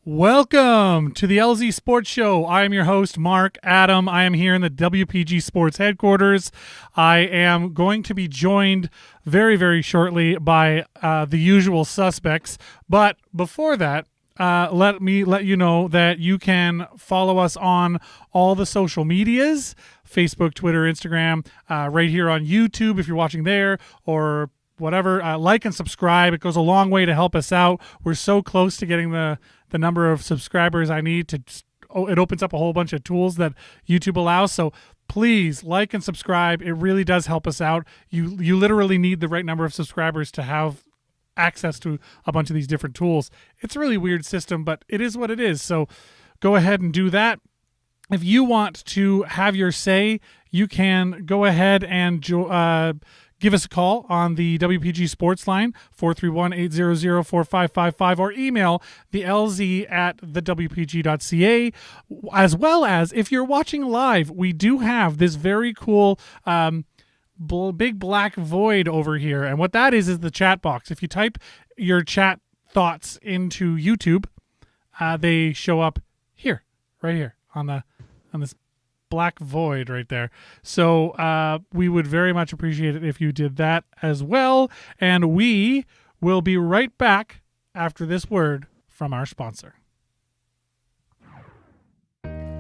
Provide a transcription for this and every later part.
Welcome to the LZ Sports Show. I am your host, Mark Adam. I am here in the WPG Sports headquarters. I am going to be joined very, very shortly by the usual suspects. But before that, let me let you know that you can follow us on all the social medias, Facebook, Twitter, Instagram, right here on YouTube if you're watching there, or whatever. Like and subscribe. It goes a long way to help us out. We're so close to getting the number of subscribers I need to. It opens up a whole bunch of tools that YouTube allows. So please like and subscribe. It really does help us out. You literally need the right number of subscribers to have access to a bunch of these different tools. It's a really weird system, but it is what it is. So go ahead and do that. If you want to have your say, you can go ahead and give us a call on the WPG Sports line, 431-800-4555, or email the LZ at thewpg.ca. As well as, if you're watching live, we do have this very cool big black void over here. And what that is the chat box. If you type your chat thoughts into YouTube, they show up here, right here, on this black void right there. So we would very much appreciate it if you did that as well. And we will be right back after this word from our sponsor.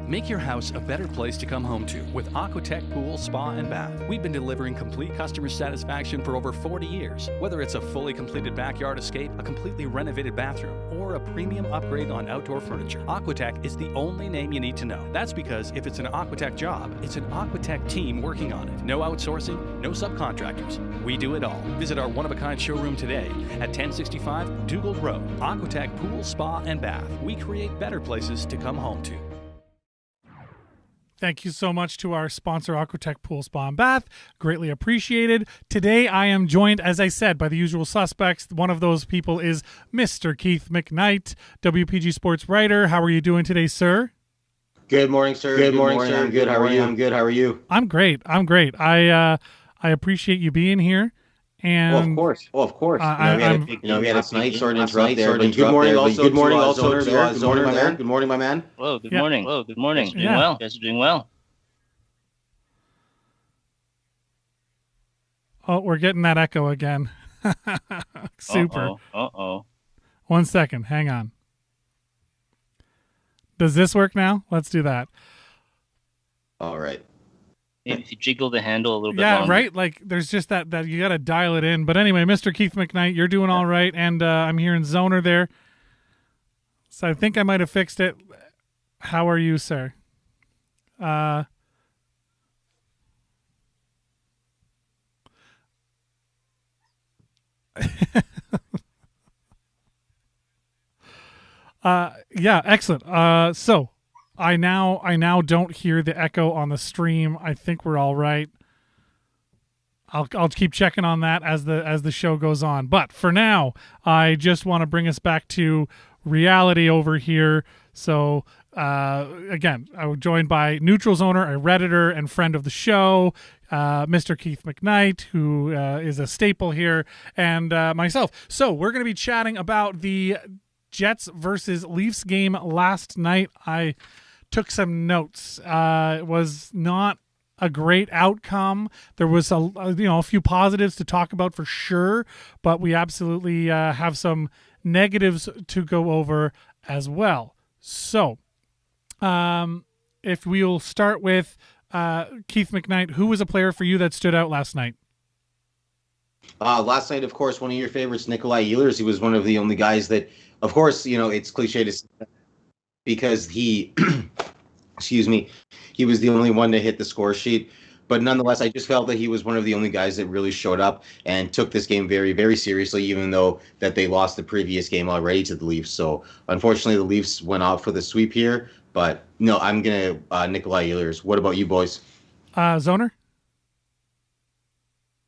Make your house a better place to come home to with Aqua-Tech Pool, Spa, and Bath. We've been delivering complete customer satisfaction for over 40 years. Whether it's a fully completed backyard escape, a completely renovated bathroom, or a premium upgrade on outdoor furniture, Aqua-Tech is the only name you need to know. That's because if it's an Aqua-Tech job, it's an Aqua-Tech team working on it. No outsourcing, no subcontractors. We do it all. Visit our one-of-a-kind showroom today at 1065 Dugald Road. Aqua-Tech Pool, Spa, and Bath. We create better places to come home to. Thank you so much to our sponsor, Aqua-Tech Pool, Spa, and Bath. Greatly appreciated. Today, I am joined, as I said, by the usual suspects. One of those people is Mr. Keith McKnight, WPG Sports writer. How are you doing today, sir? Good morning, sir. Good morning, sir. I'm good. How are you? I'm good. How are you? I'm great. I appreciate you being here. And of course. We had a night sort of interrupt there. Good morning also to Zoner there. Good morning, my man. Hello, good morning. Hello, good morning. Doing well. You guys are doing well. Oh, we're getting that echo again. Super. Uh-oh. 1 second. Hang on. Does this work now? Let's do that. All right. Maybe if you jiggle the handle a little bit longer. longer. Right? Like, there's just that you got to dial it in. But anyway, Mr. Keith McKnight, you're doing all right. And I'm hearing Zoner there. So I think I might have fixed it. How are you, sir? Yeah, excellent. So I now don't hear the echo on the stream. I think we're all right. I'll keep checking on that as the show goes on. But for now, I just want to bring us back to reality over here. So again, I was joined by Neutral Zoner, a Redditor and friend of the show, Mr. Keith McKnight, who is a staple here, and myself. So we're going to be chatting about the Jets versus Leafs game last night. I took some notes. It was not a great outcome. There was a few positives to talk about for sure, but we absolutely have some negatives to go over as well. So, if we'll start with Keith McKnight, who was a player for you that stood out last night? Last night, of course, one of your favorites, Nikolai Ehlers. He was one of the only guys that, of course, it's cliche to say that because he, excuse me, he was the only one to hit the score sheet. But nonetheless, I just felt that he was one of the only guys that really showed up and took this game very, very seriously, even though that they lost the previous game already to the Leafs. So unfortunately, the Leafs went off with a sweep here. But no, I'm going to Nikolai Ehlers. What about you, boys? Zoner?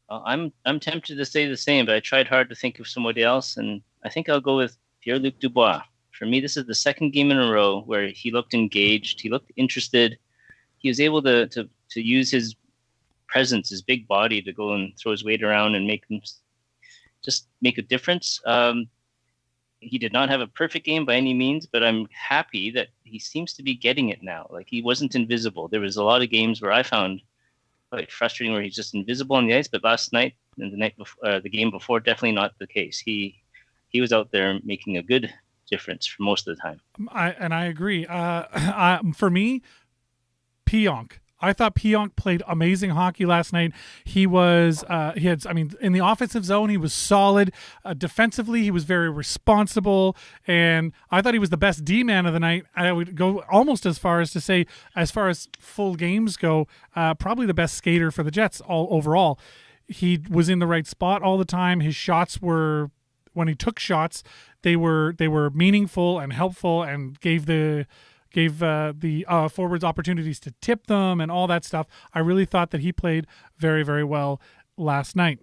I'm tempted to say the same, but I tried hard to think of somebody else, and I think I'll go with Pierre-Luc Dubois. For me, this is the second game in a row where he looked engaged, he looked interested. He was able to use his presence, his big body, to go and throw his weight around and make a difference. he did not have a perfect game by any means, but I'm happy that he seems to be getting it now. Like, he wasn't invisible. There was a lot of games where I found quite frustrating where he's just invisible on the ice, but last night and the night before, the game before, definitely not the case. He was out there making a good difference for most of the time. I agree. For me, Pionk. I thought Pionk played amazing hockey last night. He was, in the offensive zone, he was solid. Defensively, he was very responsible. And I thought he was the best D-man of the night. I would go almost as far as to say, as far as full games go, probably the best skater for the Jets overall. He was in the right spot all the time. His shots were, when he took shots, they were meaningful and helpful and gave the forwards opportunities to tip them and all that stuff. I really thought that he played very, very well last night.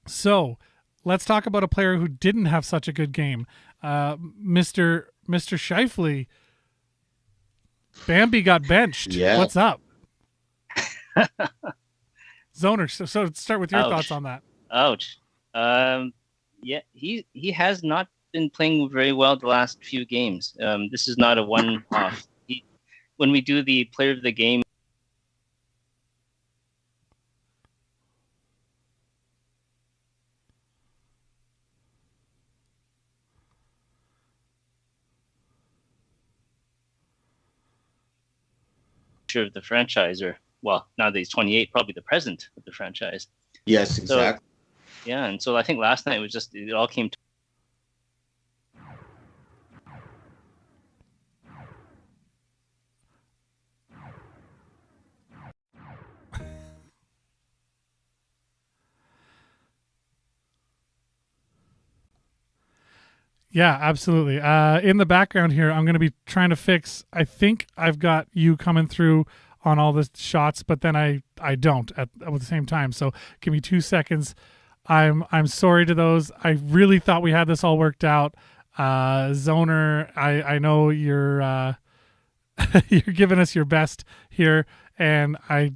So let's talk about a player who didn't have such a good game. Mr. Scheifele. Bambi got benched. Yeah. What's up? Zoner, so start with your thoughts on that. Ouch. Yeah, he has not been playing very well the last few games. This is not a one-off. When we do the player of the game, of the franchise, or well, now that he's 28, probably the president of the franchise. Yes, exactly. So, yeah, and so I think last night was just, it all came to Yeah, absolutely. In the background here, I'm going to be trying to fix. I think I've got you coming through on all the shots, but then I don't at the same time. So give me 2 seconds. I'm sorry to those. I really thought we had this all worked out. Zoner, I know you're you're giving us your best here, and I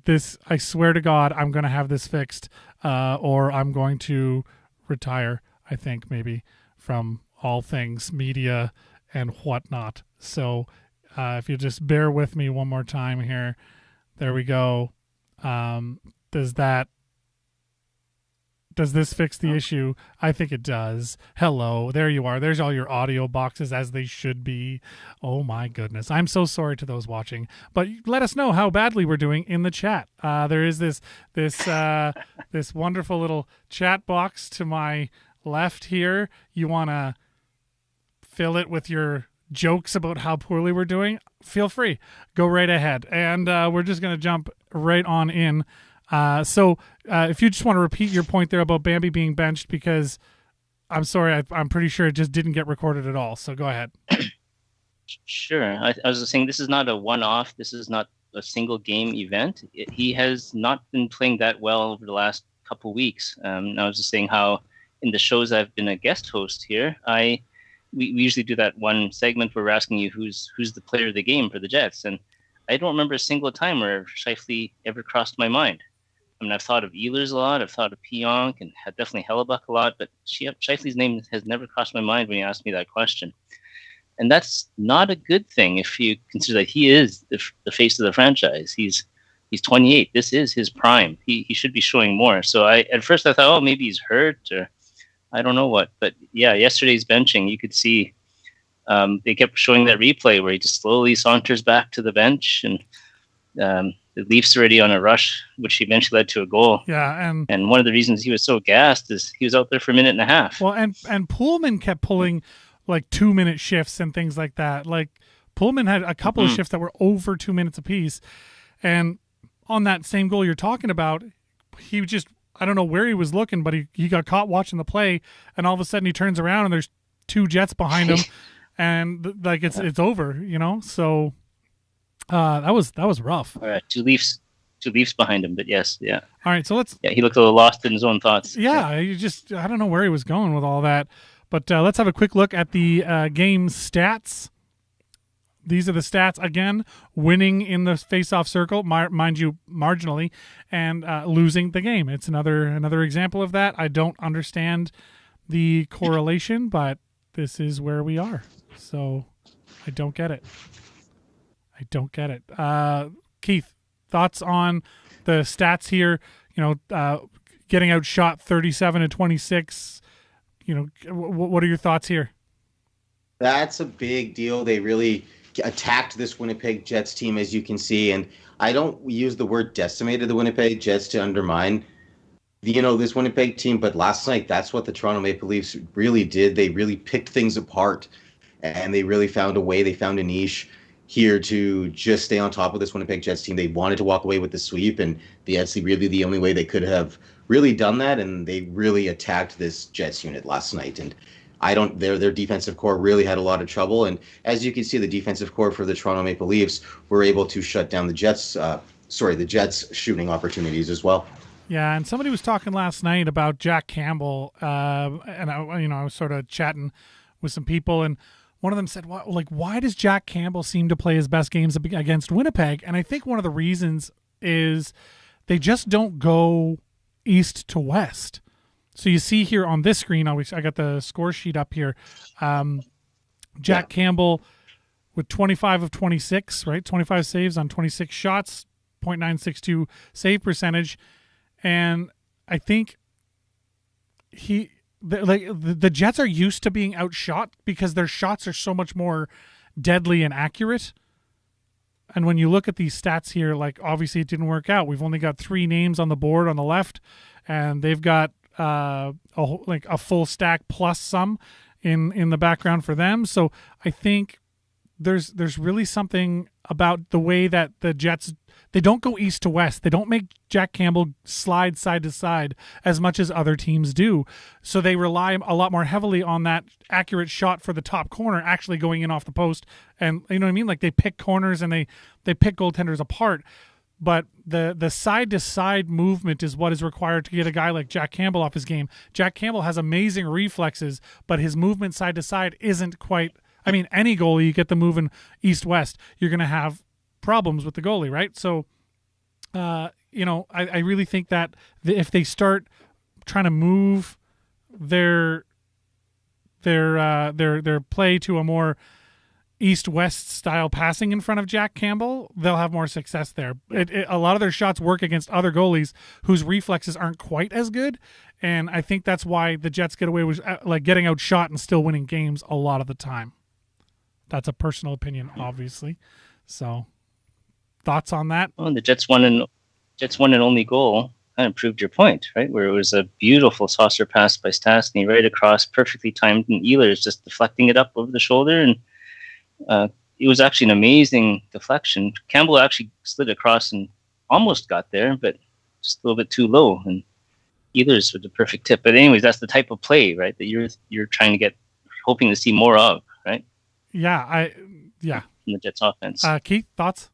swear to God, I'm going to have this fixed, or I'm going to retire. I think maybe from all things media and whatnot. So if you just bear with me one more time here. There we go. Does this fix the issue? I think it does. Hello, there you are. There's all your audio boxes as they should be. Oh my goodness. I'm so sorry to those watching, but let us know how badly we're doing in the chat. There is this wonderful little chat box to my left here. You want to fill it with your jokes about how poorly we're doing? Feel free. Go right ahead. And we're just going to jump right on in. So if you just want to repeat your point there about Bambi being benched, because I'm sorry, I'm pretty sure it just didn't get recorded at all. So go ahead. Sure. I was just saying, this is not a one-off. This is not a single game event. He has not been playing that well over the last couple weeks. I was just saying how in the shows I've been a guest host here, we usually do that one segment where we're asking you who's the player of the game for the Jets. And I don't remember a single time where Scheifele ever crossed my mind. I mean, I've thought of Ehlers a lot. I've thought of Pionk and had definitely Hellebuck a lot, but Scheifele's name has never crossed my mind when you asked me that question. And that's not a good thing if you consider that he is the face of the franchise. He's 28. This is his prime. He should be showing more. So at first I thought, oh, maybe he's hurt or I don't know what. But yeah, yesterday's benching, you could see they kept showing that replay where he just slowly saunters back to the bench, and the Leafs already on a rush, which eventually led to a goal. Yeah, and one of the reasons he was so gassed is he was out there for a minute and a half. Well, and Pullman kept pulling like 2-minute shifts and things like that. Like Pullman had a couple of shifts that were over 2 minutes apiece, and on that same goal you're talking about, he just, I don't know where he was looking, but he got caught watching the play, and all of a sudden he turns around and there's 2 Jets behind him, and like it's over, you know. So that was rough. All right, two Leafs behind him, but yes, yeah. All right, so let's. Yeah, he looked a little lost in his own thoughts. Yeah, I don't know where he was going with all that, but let's have a quick look at the game stats. These are the stats again: winning in the face-off circle, mind you, marginally, and losing the game. It's another example of that. I don't understand the correlation, but this is where we are. So I don't get it. Keith, thoughts on the stats here? Getting outshot 37-26. What are your thoughts here? That's a big deal. They really attacked this Winnipeg Jets team, as you can see. And I don't use the word decimated the Winnipeg Jets to undermine this Winnipeg team, but last night, that's what the Toronto Maple Leafs really did. They really picked things apart, and they really found a way. They found a niche here to just stay on top of this Winnipeg Jets team. They wanted to walk away with the sweep, and that's really the only way they could have really done that, and they really attacked this Jets unit last night. And their defensive core really had a lot of trouble, and as you can see, the defensive core for the Toronto Maple Leafs were able to shut down the Jets' shooting opportunities as well. Yeah, and somebody was talking last night about Jack Campbell, and I was sort of chatting with some people, and one of them said, why does Jack Campbell seem to play his best games against Winnipeg? And I think one of the reasons is they just don't go east to west. So you see here on this screen, I got the score sheet up here. Jack Campbell with 25 of 26, right? 25 saves on 26 shots, .962 save percentage. And I think the Jets are used to being outshot because their shots are so much more deadly and accurate. And when you look at these stats here, obviously it didn't work out. We've only got 3 names on the board on the left, and they've got a full stack plus some in the background for them. So I think there's really something about the way that the Jets, they don't go east to west. They don't make Jack Campbell slide side to side as much as other teams do. So they rely a lot more heavily on that accurate shot for the top corner actually going in off the post. And you know what I mean? They pick corners and they pick goaltenders apart. But the side to side movement is what is required to get a guy like Jack Campbell off his game. Jack Campbell has amazing reflexes, but his movement side to side isn't quite. I mean, any goalie, you get the moving east-west, you're going to have problems with the goalie, right? So, I really think that if they start trying to move their play to a more east-west style passing in front of Jack Campbell, they'll have more success there. A lot of their shots work against other goalies whose reflexes aren't quite as good, and I think that's why the Jets get away with getting outshot and still winning games a lot of the time. That's a personal opinion, obviously. So, thoughts on that? Well, the Jets won an only goal. Kind of proved your point, right? Where it was a beautiful saucer pass by Stastny right across, perfectly timed, and Ehlers just deflecting it up over the shoulder, and it was actually an amazing deflection. Campbell actually slid across and almost got there, but just a little bit too low, and Ehlers with the perfect tip. But anyways, that's the type of play, right, that you're trying to get, hoping to see more of, right? Yeah, from the Jets offense. Keith, thoughts?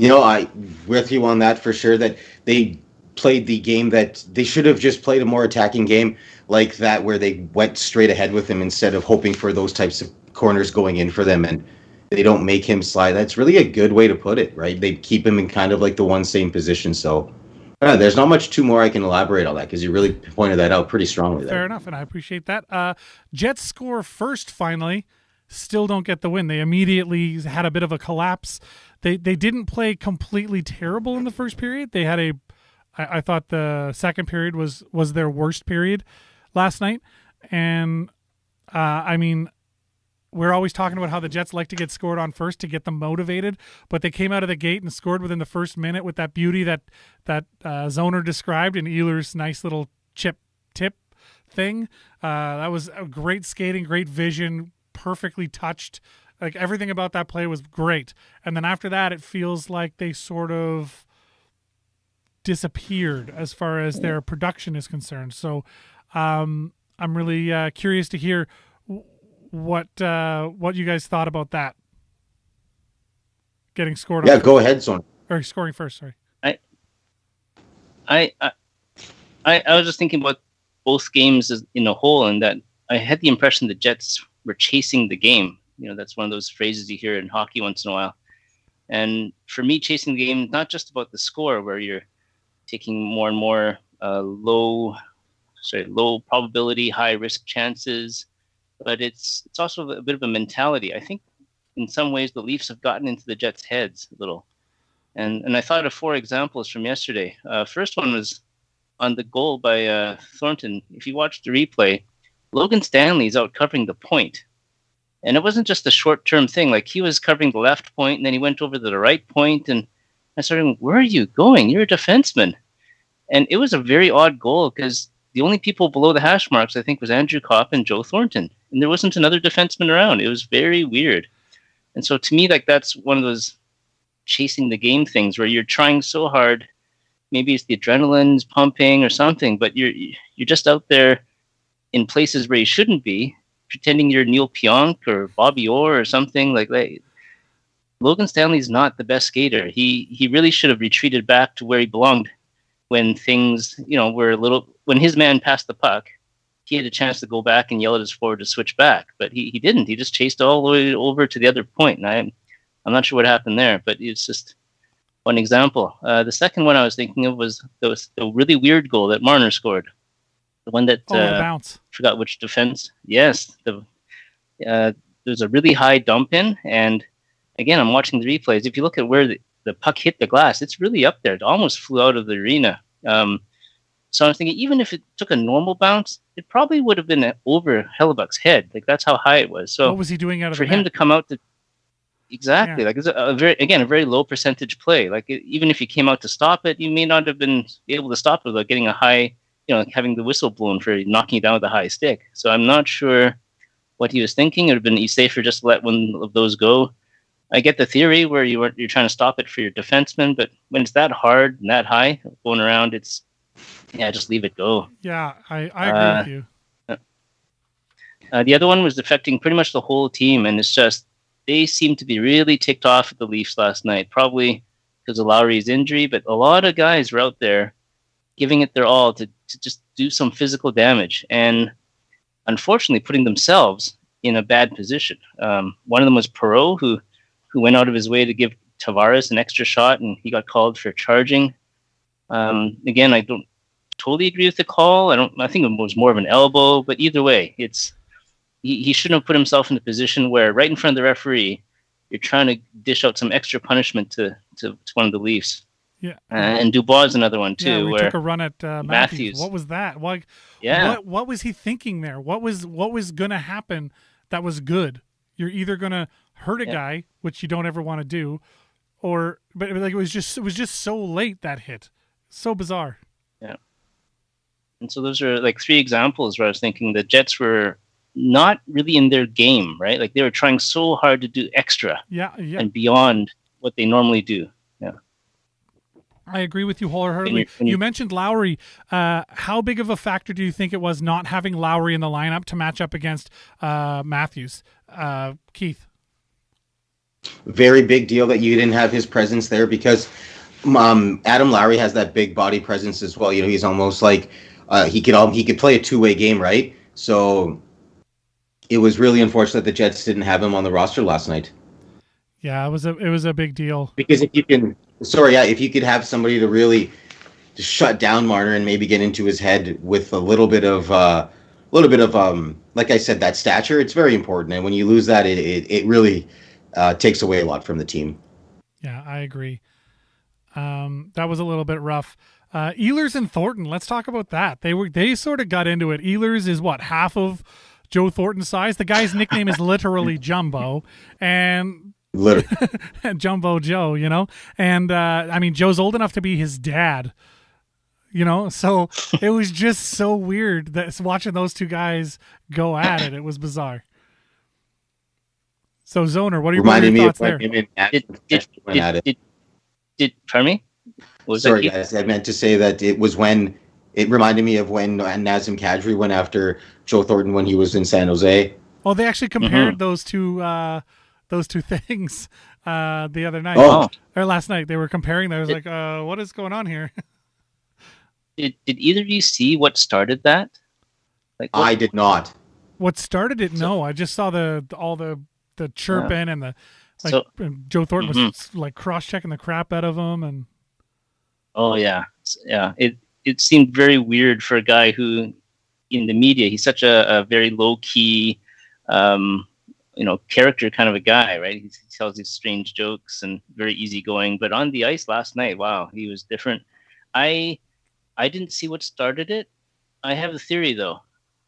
I with you on that for sure, that they played the game that they should have just played a more attacking game like that, where they went straight ahead with him instead of hoping for those types of corners going in for them, and they don't make him slide. That's really a good way to put it, right? They keep him in kind of like the one same position. So there's not much too more I can elaborate on that, because you really pointed that out pretty strongly there. Fair enough, and I appreciate that. Jets score first finally. Still don't get the win. They immediately had a bit of a collapse. They didn't play completely terrible in the first period. They had I thought the second period was their worst period last night. And we're always talking about how the Jets like to get scored on first to get them motivated, but they came out of the gate and scored within the first minute with that beauty that Zoner described in Ehlers' nice little chip tip thing. That was a great skating, great vision, perfectly touched. Everything about that play was great. And then after that, it feels like they sort of disappeared as far as their production is concerned. So I'm really curious to hear what you guys thought about that. Getting scored. Yeah, go ahead, Son. Or scoring first. Sorry. I was just thinking about both games as in a whole, and that I had the impression the Jets were chasing the game. That's one of those phrases you hear in hockey once in a while. And for me, chasing the game, not just about the score, where you're taking more and more low probability, high risk chances, but it's also a bit of a mentality. I think in some ways the Leafs have gotten into the Jets' heads a little. And I thought of 4 examples from yesterday. First one was on the goal by Thornton. If you watch the replay, Logan Stanley is out covering the point. And it wasn't just a short-term thing. Like, he was covering the left point, and then he went over to the right point, and I started, where are you going? You're a defenseman. And it was a very odd goal because the only people below the hash marks, I think, was Andrew Kopp and Joe Thornton. And there wasn't another defenseman around. It was very weird. And so to me, like, that's one of those chasing the game things where you're trying so hard. Maybe it's the adrenaline's pumping or something, but you're just out there in places where you shouldn't be, pretending you're Neil Pionk or Bobby Orr or something like that. Logan Stanley's not the best skater. He really should have retreated back to where he belonged when things, were a little, when his man passed the puck. He had a chance to go back and yell at his forward to switch back, but he didn't. He just chased all the way over to the other point. And I'm not sure what happened there, but it's just one example. The second one I was thinking of was the really weird goal that Marner scored. The one that bounce. Forgot which defense. Yes, there's a really high dump in, and again, I'm watching the replays. If you look at where the puck hit the glass, it's really up there. It almost flew out of the arena. So I was thinking, even if it took a normal bounce, it probably would have been over Hellebuck's head. Like, that's how high it was. So what was he doing out of for him to come out to exactly, like, it's a very low percentage play. Like, even if you came out to stop it, you may not have been able to stop it without getting a high, having the whistle blown for knocking it down with a high stick. So I'm not sure what he was thinking. It would have been safer just to let one of those go. I get the theory where you're trying to stop it for your defenseman, but when it's that hard and that high going around, just leave it go. Yeah, I agree with you. The other one was affecting pretty much the whole team, and it's just they seem to be really ticked off at the Leafs last night, probably because of Lowry's injury, but a lot of guys were out there giving it their all to just do some physical damage, and unfortunately putting themselves in a bad position. One of them was Perreault, who went out of his way to give Tavares an extra shot, and he got called for charging. Again, I don't totally agree with the call. I think it was more of an elbow, but either way, he shouldn't have put himself in a position where right in front of the referee, you're trying to dish out some extra punishment to one of the Leafs. Yeah, and Dubois is another one too. Yeah, we where took a run at Matthews. What was that? What was he thinking there? What was going to happen that was good? You're either going to hurt a guy, which you don't ever want to do, but like it was just so late, that hit. So bizarre. Yeah. And so those are like 3 examples where I was thinking the Jets were not really in their game, right? Like, they were trying so hard to do extra and beyond what they normally do. Yeah. I agree with you wholeheartedly. You mentioned Lowry. How big of a factor do you think it was not having Lowry in the lineup to match up against Matthews? Keith? Very big deal that you didn't have his presence there, because Adam Lowry has that big body presence as well. He's almost like he could play a two-way game, right? So it was really unfortunate that the Jets didn't have him on the roster last night. Yeah, it was a big deal. Because if you could have somebody to really just shut down Marner and maybe get into his head with a little bit of like I said, that stature, it's very important. And when you lose that, it really takes away a lot from the team. Yeah, I agree. That was a little bit rough. Ehlers and Thornton, let's talk about that. They sort of got into it. Ehlers is half of Joe Thornton's size. The guy's nickname is literally Jumbo, and Jumbo Joe, and Joe's old enough to be his dad, so it was just so weird that watching those two guys go at it. It was bizarre. So Zoner, what are your thoughts there? Pardon me? Sorry, guys. I meant to say that it reminded me of when Nazem Kadri went after Joe Thornton when he was in San Jose. Oh, they actually compared those two things the other night or last night. They were comparing. They was like, "What is going on here?" Did either of you see what started that? I did not. What started it? No, I just saw all the chirping and the Joe Thornton was like cross checking the crap out of him and. Oh yeah. It seemed very weird for a guy who, in the media, he's such a very low key, character kind of a guy, right? He tells these strange jokes and very easygoing. But on the ice last night, wow, he was different. I didn't see what started it. I have a theory though,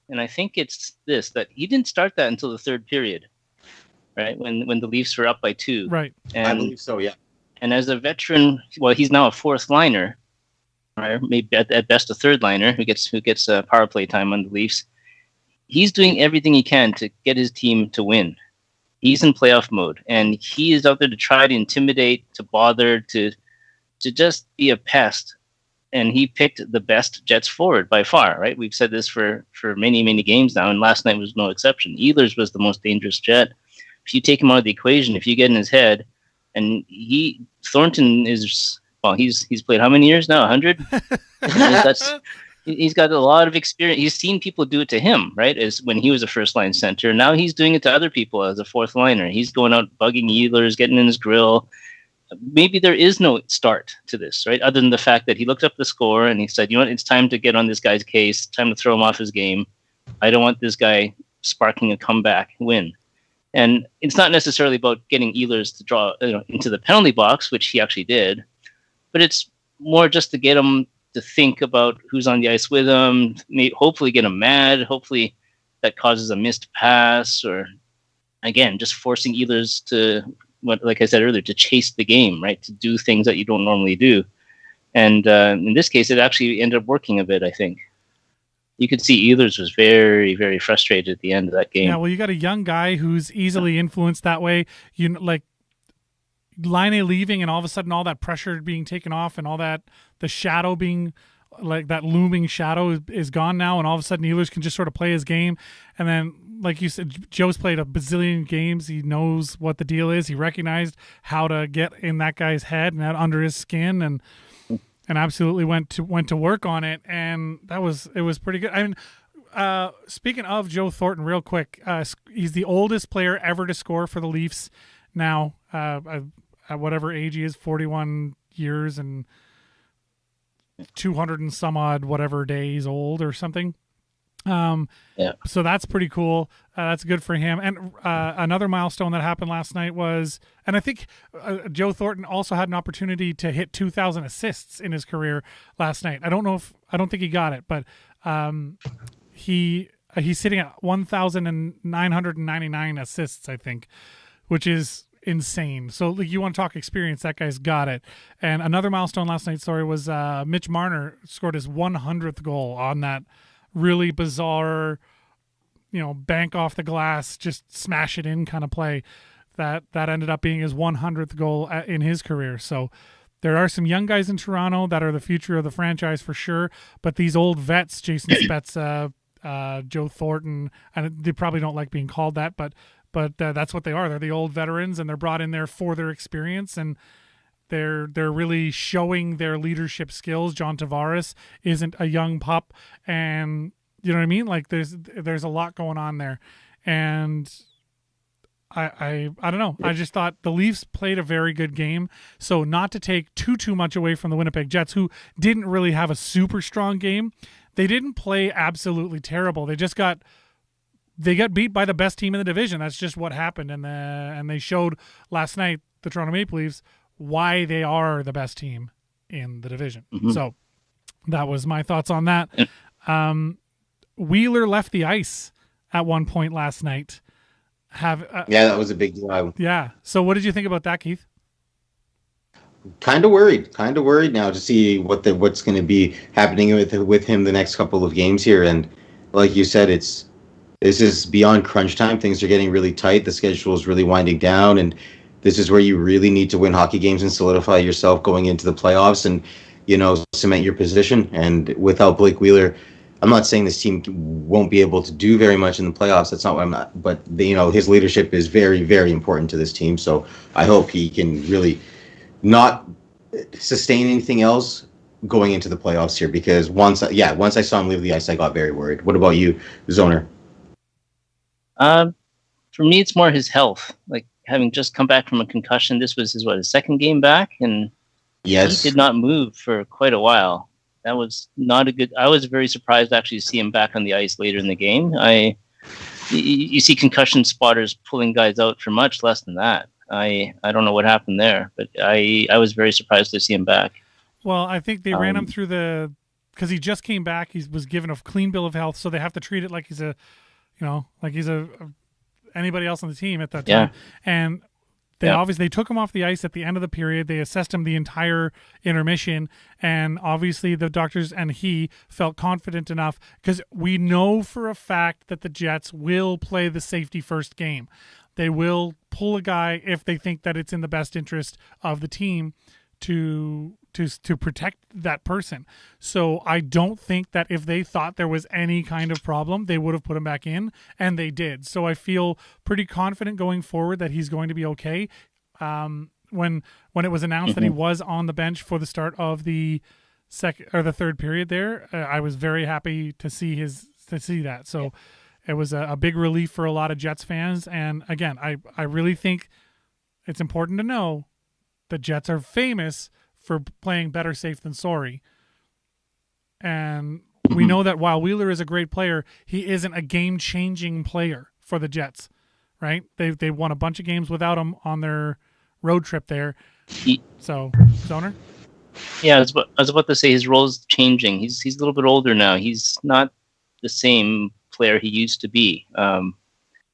and I think it's this: that he didn't start that until the third period, right? When the Leafs were up by 2. Right. And, I believe so. Yeah. And as a veteran, well, he's now a fourth liner, right? Maybe at best a third liner who gets power play time on the Leafs. He's doing everything he can to get his team to win. He's in playoff mode, and he is out there to try to intimidate, to bother, to just be a pest. And he picked the best Jets forward by far, right? We've said this for many, many games now, and last night was no exception. Ehlers was the most dangerous Jet. If you take him out of the equation, if you get in his head, and Thornton is, well, he's played how many years now? 100? He's got a lot of experience. He's seen people do it to him, right? As when he was a first line center. Now he's doing it to other people as a fourth liner. He's going out bugging Ehlers, getting in his grill. Maybe there is no start to this, right? Other than the fact that he looked up the score and he said, you know what, it's time to get on this guy's case, time to throw him off his game. I don't want this guy sparking a comeback win. And it's not necessarily about getting Ehlers to draw into the penalty box, which he actually did, but it's more just to get him to think about who's on the ice with him, hopefully get him mad, hopefully that causes a missed pass, or again, just forcing Ehlers to, like I said earlier, to chase the game, right? To do things that you don't normally do. And in this case, it actually ended up working a bit, I think. You could see Ehlers was very, very frustrated at the end of that game. Yeah, well, you got a young guy who's easily influenced that way. You know, like Laine leaving, and all of a sudden all that pressure being taken off, and all that, the shadow being, like that looming shadow is gone now, and all of a sudden Ehlers can just sort of play his game. And then, like you said, Joe's played a bazillion games. He knows what the deal is. He recognized how to get in that guy's head and under his skin, and absolutely went to work on it. And it was pretty good. I mean, speaking of Joe Thornton, real quick, he's the oldest player ever to score for the Leafs now, at whatever age he is, 41 years and 200 and some odd whatever days old or something. So that's pretty cool. That's good for him. And another milestone that happened last night was, and I think Joe Thornton also had an opportunity to hit 2,000 assists in his career last night. I don't think he got it, but he's sitting at 1,999 assists, I think, which is insane. So like, you want to talk experience, that guy's got it. And another milestone last night, was Mitch Marner scored his 100th goal on that really bizarre, bank off the glass, just smash it in kind of play. That ended up being his 100th goal in his career. So there are some young guys in Toronto that are the future of the franchise for sure. But these old vets, Jason Spezza, Joe Thornton, and they probably don't like being called that, but that's what they are. They're the old veterans, and they're brought in there for their experience, and they're really showing their leadership skills. John Tavares isn't a young pup, and you know what I mean? Like there's a lot going on there. And I don't know. I just thought the Leafs played a very good game. So not to take too much away from the Winnipeg Jets, who didn't really have a super strong game. They didn't play absolutely terrible. They got beat by the best team in the division. That's just what happened. And they showed last night, the Toronto Maple Leafs, why they are the best team in the division. Mm-hmm. So that was my thoughts on that. Wheeler left the ice at one point last night. That was a big deal. Yeah. So what did you think about that, Keith? Kind of worried now to see what's going to be happening with him the next couple of games here. And like you said, this is beyond crunch time. Things are getting really tight. The schedule is really winding down, and this is where you really need to win hockey games and solidify yourself going into the playoffs and, cement your position. And without Blake Wheeler, I'm not saying this team won't be able to do very much in the playoffs. That's not what I'm not. But, his leadership is very, very important to this team. So I hope he can really not sustain anything else going into the playoffs here, because once I saw him leave the ice, I got very worried. What about you, Zoner? For me, it's more his health. Like, having just come back from a concussion, this was his second game back, and yes, he did not move for quite a while. That was not a good. I was very surprised actually to see him back on the ice later in the game. you see concussion spotters pulling guys out for much less than that. I don't know what happened there, but I was very surprised to see him back. Well, I think they ran him through because he just came back. He was given a clean bill of health, so they have to treat it like he's anybody else on the team at that time. And they took him off the ice at the end of the period. They assessed him the entire intermission, and obviously the doctors and he felt confident enough, because we know for a fact that the Jets will play the safety first game. They will pull a guy if they think that it's in the best interest of the team to protect that person. So I don't think that if they thought there was any kind of problem, they would have put him back in, and they did. So I feel pretty confident going forward that he's going to be okay. When it was announced that he was on the bench for the start of the third period there, I was very happy to see that. So it was a big relief for a lot of Jets fans. And again, I really think it's important to know the Jets are famous for playing better safe than sorry. And we know that while Wheeler is a great player, he isn't a game-changing player for the Jets, right? They won a bunch of games without him on their road trip there. So, Zoner? Yeah, I was about to say his role is changing. He's a little bit older now. He's not the same player he used to be.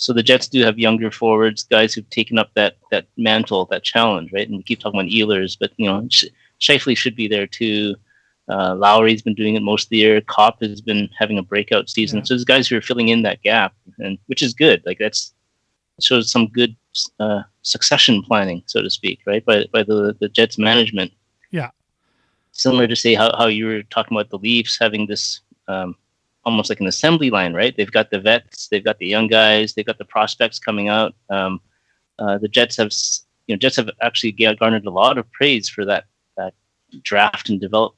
So the Jets do have younger forwards, guys who've taken up that mantle, that challenge, right? And we keep talking about Ehlers, but Scheifele should be there too. Lowry's been doing it most of the year. Kopp has been having a breakout season. So there's guys who are filling in that gap, and which is good. Like shows some good succession planning, so to speak, right? By the Jets management. Yeah. Similar to say how you were talking about the Leafs having this almost like an assembly line, right? They've got the vets, they've got the young guys, they've got the prospects coming out. The Jets have actually garnered a lot of praise for that draft and develop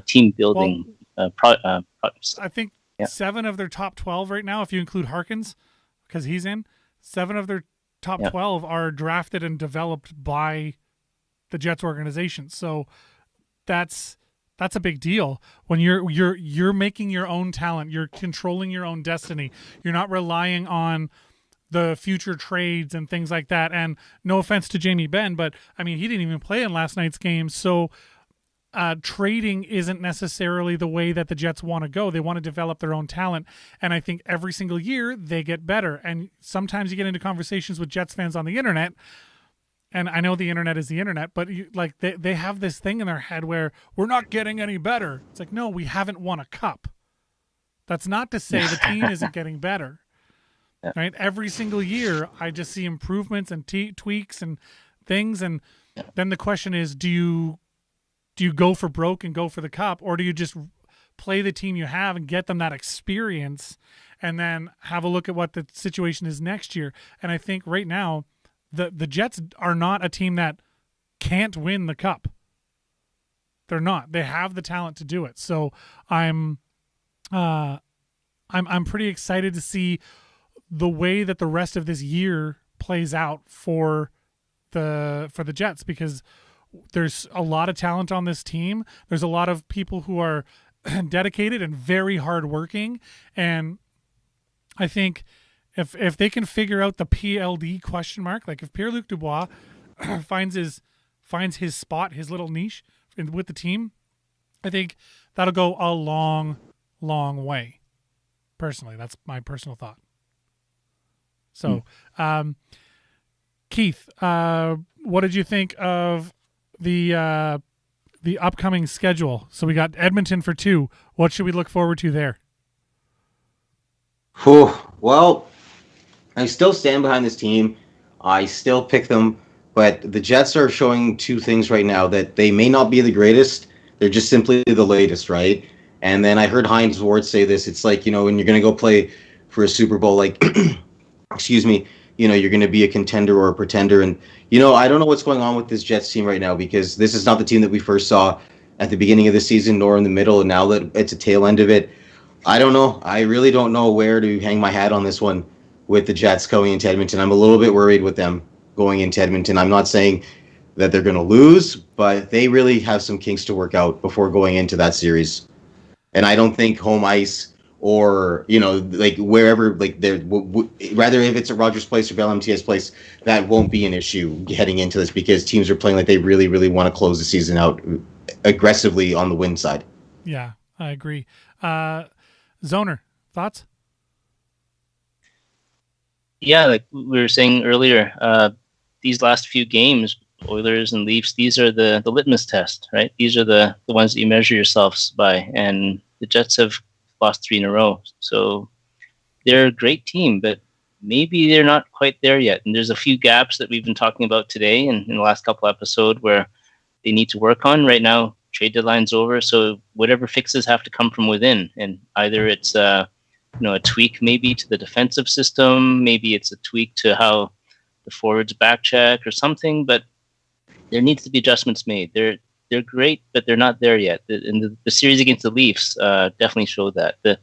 team building. I think 7 of their top 12 right now, if you include Harkins, because he's in, 7 of their top 12 are drafted and developed by the Jets organization. So that's a big deal when you're making your own talent, you're controlling your own destiny. You're not relying on the future trades and things like that. And no offense to Jamie Benn, but I mean, he didn't even play in last night's game. So trading isn't necessarily the way that the Jets want to go. They want to develop their own talent. And I think every single year they get better. And sometimes you get into conversations with Jets fans on the internet, and I know the internet is the internet, but they have this thing in their head where we're not getting any better. It's like, no, we haven't won a cup. That's not to say the team isn't getting better. Right? Every single year, I just see improvements and tweaks and things. And then the question is, do you go for broke and go for the cup, or do you just play the team you have and get them that experience and then have a look at what the situation is next year? And I think right now, the Jets are not a team that can't win the cup. They're not. They have the talent to do it. So I'm pretty excited to see the way that the rest of this year plays out for the Jets, because there's a lot of talent on this team. There's a lot of people who are dedicated and very hardworking, and I think if they can figure out the PLD question mark, like if Pierre-Luc Dubois finds his spot, his little niche with the team, I think that'll go a long, long way. Personally, that's my personal thought. So, Keith, what did you think of the upcoming schedule? So we got Edmonton for 2. What should we look forward to there? Well, I still stand behind this team. I still pick them, but the Jets are showing 2 things right now: that they may not be the greatest, they're just simply the latest, right? And then I heard Hines Ward say this. It's like, when you're going to go play for a Super Bowl, like, excuse me, you're going to be a contender or a pretender. And, I don't know what's going on with this Jets team right now, because this is not the team that we first saw at the beginning of the season, nor in the middle. And now that it's a tail end of it, I don't know. I really don't know where to hang my hat on this one with the Jets going into Edmonton. I'm a little bit worried with them going into Edmonton. I'm not saying that they're going to lose, but they really have some kinks to work out before going into that series. And I don't think home ice or like wherever, like rather if it's at Rogers Place or Bell MTS Place, that won't be an issue heading into this because teams are playing like they really, really want to close the season out aggressively on the win side. Yeah, I agree. Zoner, thoughts? Yeah, like we were saying earlier, these last few games, Oilers and Leafs, these are the litmus test, right? These are the ones that you measure yourselves by. And the Jets have lost 3 in a row. So they're a great team, but maybe they're not quite there yet. And there's a few gaps that we've been talking about today and in the last couple episodes where they need to work on. Right now, trade deadline's over, so whatever fixes have to come from within. And either it's a tweak maybe to the defensive system, maybe it's a tweak to how the forwards back check or something, but there needs to be adjustments made. They're great, but they're not there yet. The series against the Leafs definitely showed that. The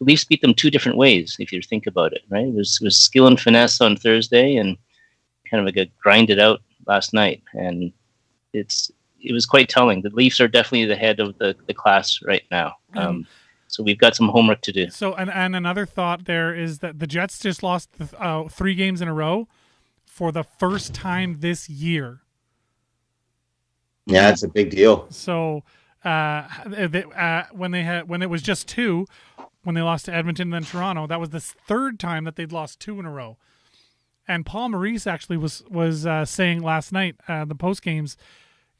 Leafs beat them 2 different ways, if you think about it, right? It was skill and finesse on Thursday and kind of like a grind it out last night. And it was quite telling. The Leafs are definitely the head of the class right now. So we've got some homework to do. So, and another thought there is that the Jets just lost 3 games in a row for the first time this year. Yeah, it's a big deal. So when it was just 2, when they lost to Edmonton and then Toronto, that was the 3rd time that they'd lost 2 in a row. And Paul Maurice actually was saying last night, the post games,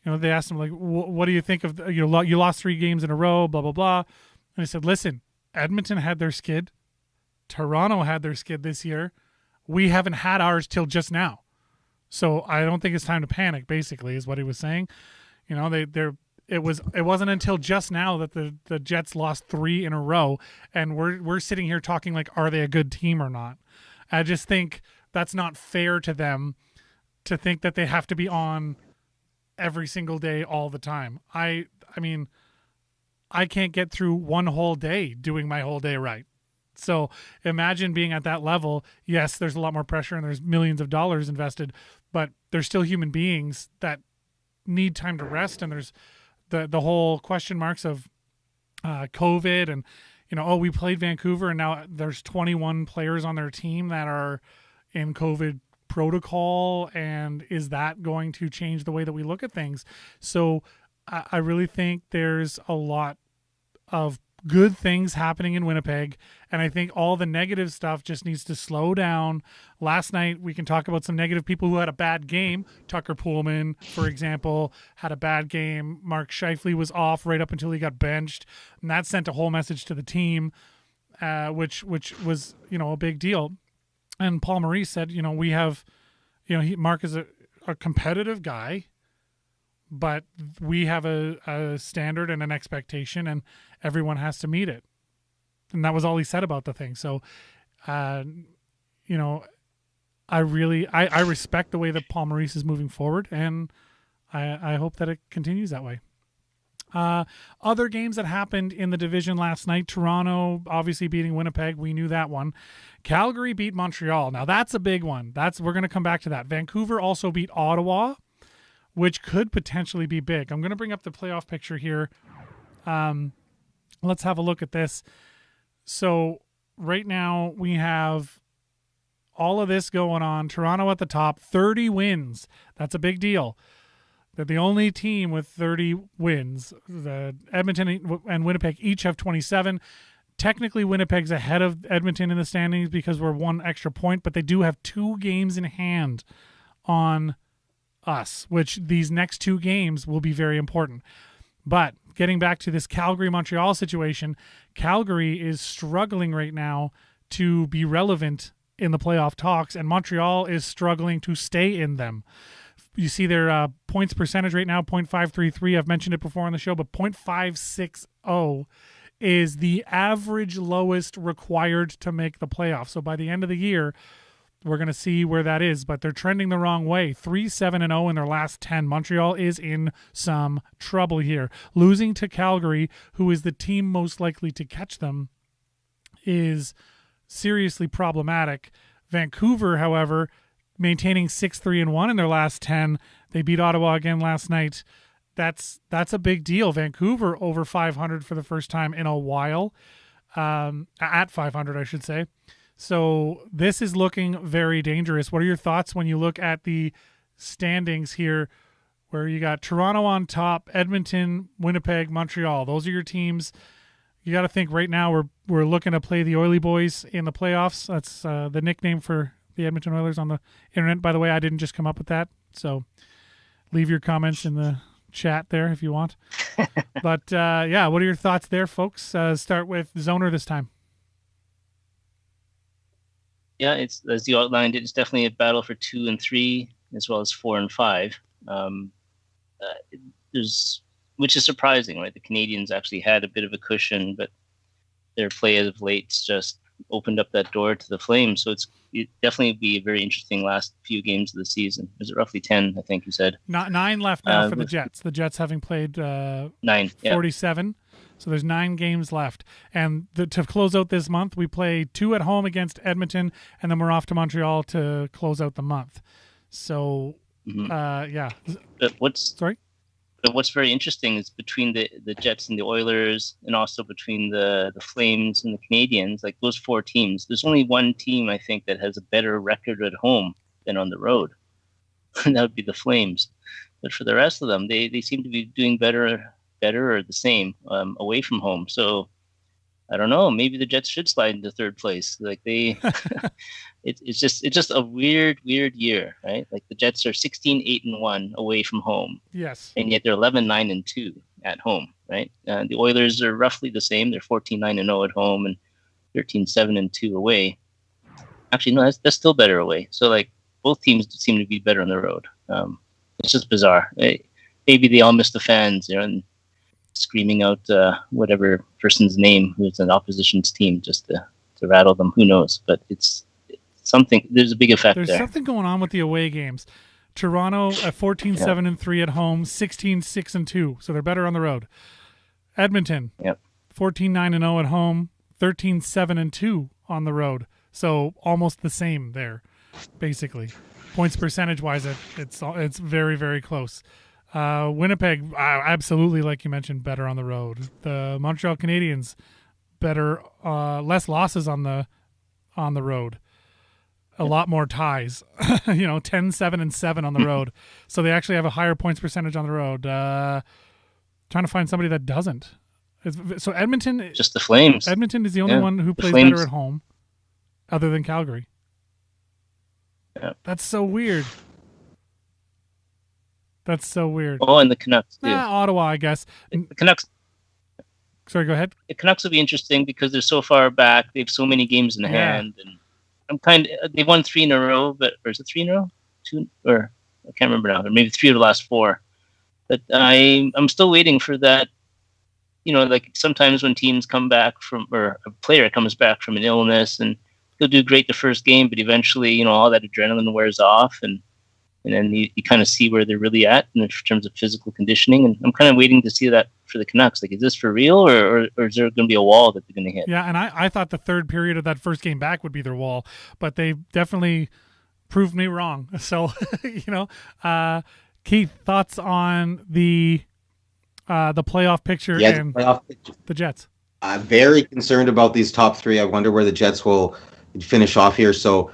they asked him like, "What do you think of you lost 3 games in a row?" Blah blah blah. And he said, "Listen, Edmonton had their skid, Toronto had their skid this year. We haven't had ours till just now. So I don't think it's time to panic." Basically, is what he was saying. It wasn't until just now that the Jets lost 3 in a row, and we're sitting here talking like, are they a good team or not? I just think that's not fair to them to think that they have to be on every single day all the time. I mean, I can't get through one whole day doing my whole day right. So imagine being at that level. Yes, there's a lot more pressure and there's millions of dollars invested, but there's still human beings that need time to rest. And there's the whole question marks of COVID and, we played Vancouver and now there's 21 players on their team that are in COVID protocol. And is that going to change the way that we look at things? So I really think there's a lot of good things happening in Winnipeg, and I think all the negative stuff just needs to slow down. Last night, we can talk about some negative people who had a bad game. Tucker Poolman, for example, had a bad game. Mark Scheifele was off right up until he got benched, and that sent a whole message to the team, which was a big deal. And Paul Maurice said, we have, Mark is a competitive guy, but we have a standard and an expectation, and everyone has to meet it. And that was all he said about the thing. So, I respect the way that Paul Maurice is moving forward, and I hope that it continues that way. Other games that happened in the division last night: Toronto obviously beating Winnipeg. We knew that one. Calgary beat Montreal. Now that's a big one. We're going to come back to that. Vancouver also beat Ottawa, which could potentially be big. I'm going to bring up the playoff picture here. Let's have a look at this. So right now we have all of this going on. Toronto at the top, 30 wins. That's a big deal. They're the only team with 30 wins. The Edmonton and Winnipeg each have 27. Technically, Winnipeg's ahead of Edmonton in the standings because we're 1 extra point, but they do have 2 games in hand on us, which these next 2 games will be very important. But getting back to this Calgary-Montreal situation, Calgary is struggling right now to be relevant in the playoff talks, and Montreal is struggling to stay in them. You see their points percentage right now, .533. I've mentioned it before on the show, but .560 is the average lowest required to make the playoffs. So by the end of the year, we're going to see where that is, but they're trending the wrong way. 3-7-0 in their last 10. Montreal is in some trouble here. Losing to Calgary, who is the team most likely to catch them, is seriously problematic. Vancouver, however, maintaining 6-3-1 in their last 10. They beat Ottawa again last night. That's a big deal. Vancouver over 500 for the first time in a while. at 500, I should say. So this is looking very dangerous. What are your thoughts when you look at the standings here, where you got Toronto on top, Edmonton, Winnipeg, Montreal? Those are your teams. You got to think right now we're looking to play the Oily Boys in the playoffs. That's the nickname for the Edmonton Oilers on the internet. By the way, I didn't just come up with that. So leave your comments in the chat there if you want. But yeah, what are your thoughts there, folks? Start with Zoner this time. Yeah, it's, as you outlined, it's definitely a battle for 2 and 3 as well as 4 and 5. Which is surprising, right? The Canadians actually had a bit of a cushion, but their play as of late just opened up that door to the Flames. So it definitely be a very interesting last few games of the season. Is it roughly 10? I think you said. Not 9 left now for the Jets. The Jets having played 9, 47. So there's 9 games left. And to close out this month, we play 2 at home against Edmonton, and then we're off to Montreal to close out the month. So, yeah. But what's very interesting is between the Jets and the Oilers, and also between the Flames and the Canadians, like those 4 teams, there's only one team, I think, that has a better record at home than on the road. And that would be the Flames. But for the rest of them, they seem to be doing better or the same away from home. So I don't know. Maybe the Jets should slide into third place. Like it's just a weird year, right? Like the Jets are 16-8-1 away from home. Yes. And yet they're 11-9-2 at home, right? The Oilers are roughly the same. They're 14-9-0 at home and 13-7-2 away. Actually, no, that's still better away. So like both teams seem to be better on the road. It's just bizarre. Maybe they all miss the fans, and screaming out whatever person's name who's an opposition's team just to rattle them. Who knows? But it's something. There's a big effect there. There's something going on with the away games. Toronto at 14-7-3 at home, 16-6-2, so they're better on the road. Edmonton, 14-9-0 at home, 13-7-2 on the road, so almost the same there, basically. Points percentage wise, it's very, very close. Winnipeg, absolutely, like you mentioned, better on the road. The Montreal Canadiens, better, less losses on the road. A lot more ties, 10-7-7 on the road. So they actually have a higher points percentage on the road. Trying to find somebody that doesn't. So Edmonton, just the Flames. Edmonton is the only one who plays better at home, other than Calgary. Yeah. That's so weird. Oh, and the Canucks too. Ottawa, I guess. The Canucks. Sorry, go ahead. The Canucks will be interesting because they're so far back. They have so many games in hand, and they won 3 in a row, or is it 3 in a row? 2, or I can't remember now. Or maybe 3 of the last 4. But I'm still waiting for that. Like sometimes when teams come back or a player comes back from an illness, and he'll do great the first game, but eventually, all that adrenaline wears off, and then you kind of see where they're really at in terms of physical conditioning. And I'm kind of waiting to see that for the Canucks. Like, is this for real, or is there going to be a wall that they're going to hit? Yeah, and I thought the third period of that first game back would be their wall, but they definitely proved me wrong. So, Keith, thoughts on the playoff picture and the Jets? I'm very concerned about these top 3. I wonder where the Jets will finish off here. So,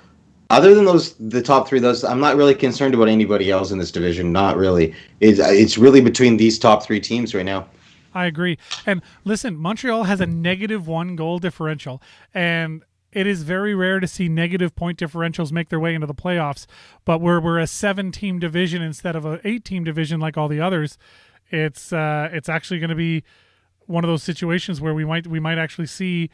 other than the top 3, I'm not really concerned about anybody else in this division. Not really. It's really between these top 3 teams right now. I agree. And listen, Montreal has a -1 goal differential, and it is very rare to see negative point differentials make their way into the playoffs. But we're a 7-team division instead of an 8-team division like all the others. It's actually going to be one of those situations where we might actually see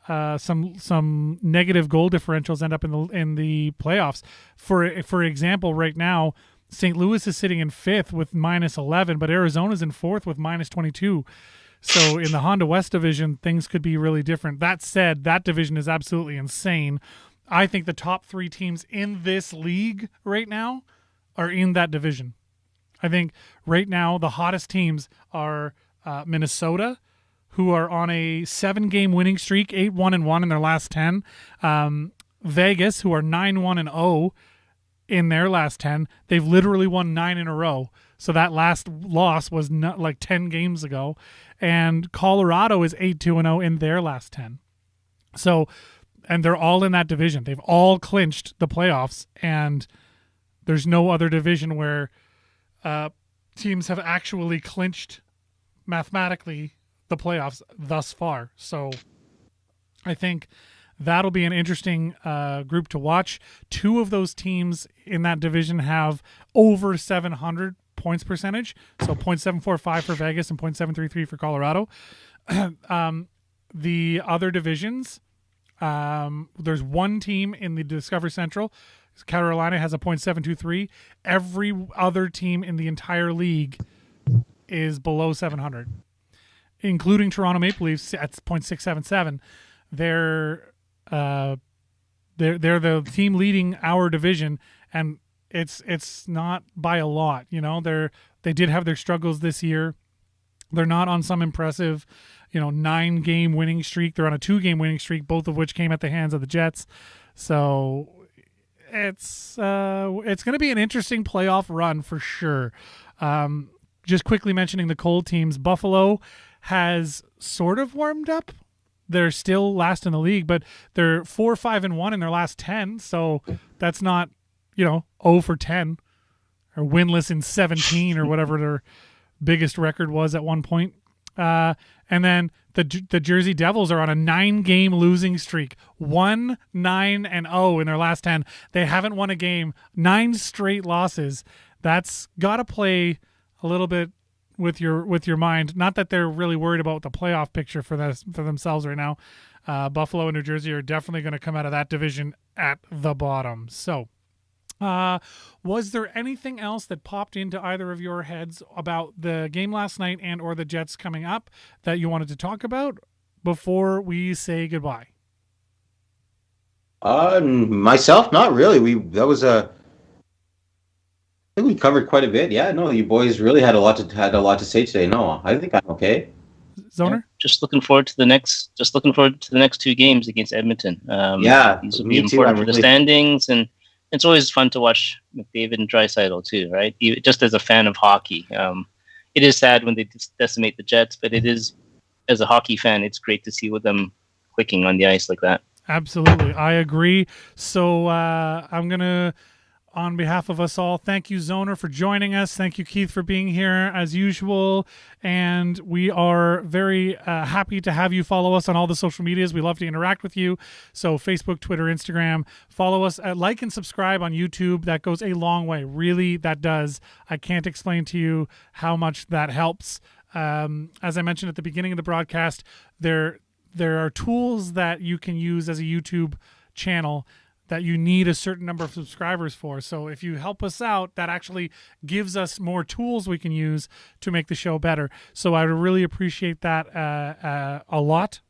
some negative goal differentials end up in the playoffs. For example, right now, St. Louis is sitting in 5th with -11, but Arizona's in 4th with -22. So in the Honda West division, things could be really different. That said, that division is absolutely insane. I think the top 3 teams in this league right now are in that division. I think right now the hottest teams are Minnesota, who are on a 7-game winning streak, 8-1-1 in their last 10. Vegas, who are 9-1-0 in their last 10. They've literally won 9 in a row. So that last loss was not like 10 games ago. And Colorado is 8-2-0 in their last 10. So, and they're all in that division. They've all clinched the playoffs, and there's no other division where teams have actually clinched mathematically the playoffs thus far. So I think that'll be an interesting group to watch. Two of those teams in that division have over 700 points percentage. So 0.745 for Vegas and 0.733 for Colorado. The other divisions, there's one team in the Discover Central. Carolina has a 0.723. Every other team in the entire league is below 700, including Toronto Maple Leafs at 0.677. They're the team leading our division, and it's not by a lot. You know, they did have their struggles this year. They're not on some impressive, 9-game winning streak. They're on a 2-game winning streak, both of which came at the hands of the Jets. So it's going to be an interesting playoff run for sure. Just quickly mentioning the cold teams, Buffalo has sort of warmed up. They're still last in the league, but they're 4-5-1 in their last 10. So that's not, 0 for 10 or winless in 17 or whatever their biggest record was at one point. And then the Jersey Devils are on a 9-game losing streak, 1-9-0 in their last 10. They haven't won a game, 9 straight losses. That's got to play a little bit with your mind. Not that they're really worried about the playoff picture for themselves right now. Buffalo and New Jersey are definitely going to come out of that division at the bottom. So, was there anything else that popped into either of your heads about the game last night and or the Jets coming up that you wanted to talk about before we say goodbye? Myself, not really. I think we covered quite a bit. Yeah, no, you boys really had a lot to say today. No, I think I'm okay. Zoner? Yeah, just looking forward to the next 2 games against Edmonton. These will be important for the standings, and it's always fun to watch McDavid and Draisaitl too, right? Just as a fan of hockey, it is sad when they decimate the Jets, but it is, as a hockey fan, it's great to see with them clicking on the ice like that. Absolutely, I agree. So I'm gonna, on behalf of us all, thank you, Zoner, for joining us. Thank you, Keith, for being here as usual. And we are very happy to have you follow us on all the social medias. We love to interact with you. So Facebook, Twitter, Instagram. Follow us, like and subscribe on YouTube. That goes a long way. Really, that does. I can't explain to you how much that helps. As I mentioned at the beginning of the broadcast, there are tools that you can use as a YouTube channel that you need a certain number of subscribers for. So if you help us out, that actually gives us more tools we can use to make the show better. So I would really appreciate that a lot.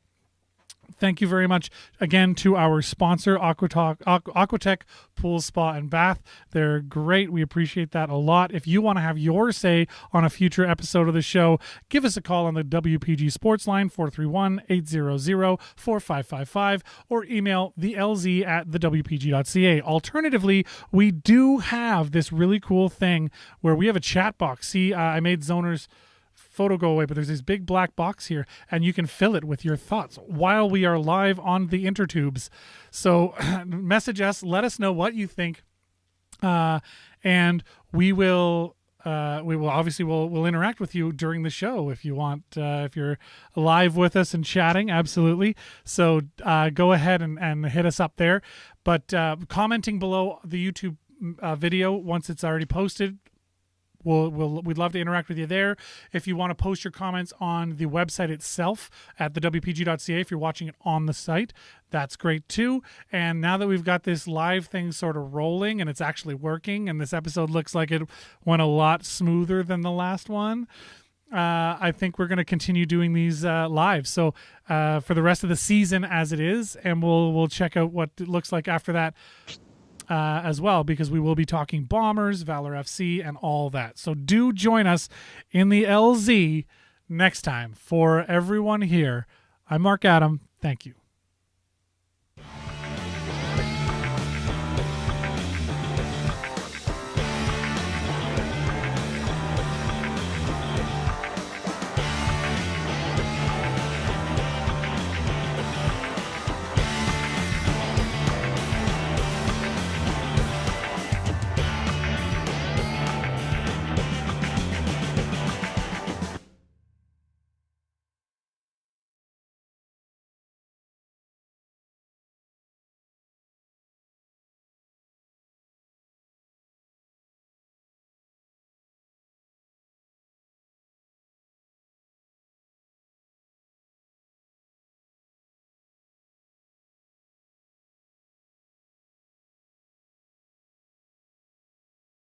Thank you very much again to our sponsor, Aqua-Tech Pool, Spa, and Bath. They're great. We appreciate that a lot. If you want to have your say on a future episode of the show, give us a call on the WPG Sports line, 431-800-4555, or email the LZ at thewpg.ca. Alternatively, we do have this really cool thing where we have a chat box. See, I made Zoner's photo go away, but there's this big black box here, and you can fill it with your thoughts while we are live on the intertubes. So message us, let us know what you think, and we'll interact with you during the show if you want. If you're live with us and chatting, absolutely. So go ahead and hit us up there. But commenting below the YouTube video once it's already posted, we'd love to interact with you there. If you want to post your comments on the website itself at thewpg.ca, if you're watching it on the site, that's great too. And now that we've got this live thing sort of rolling and it's actually working, and this episode looks like it went a lot smoother than the last one, I think we're going to continue doing these live. So for the rest of the season as it is, and we'll check out what it looks like after that as well, because we will be talking Bombers, Valor FC, and all that. So do join us in the LZ next time. For everyone here, I'm Mark Adam. Thank you.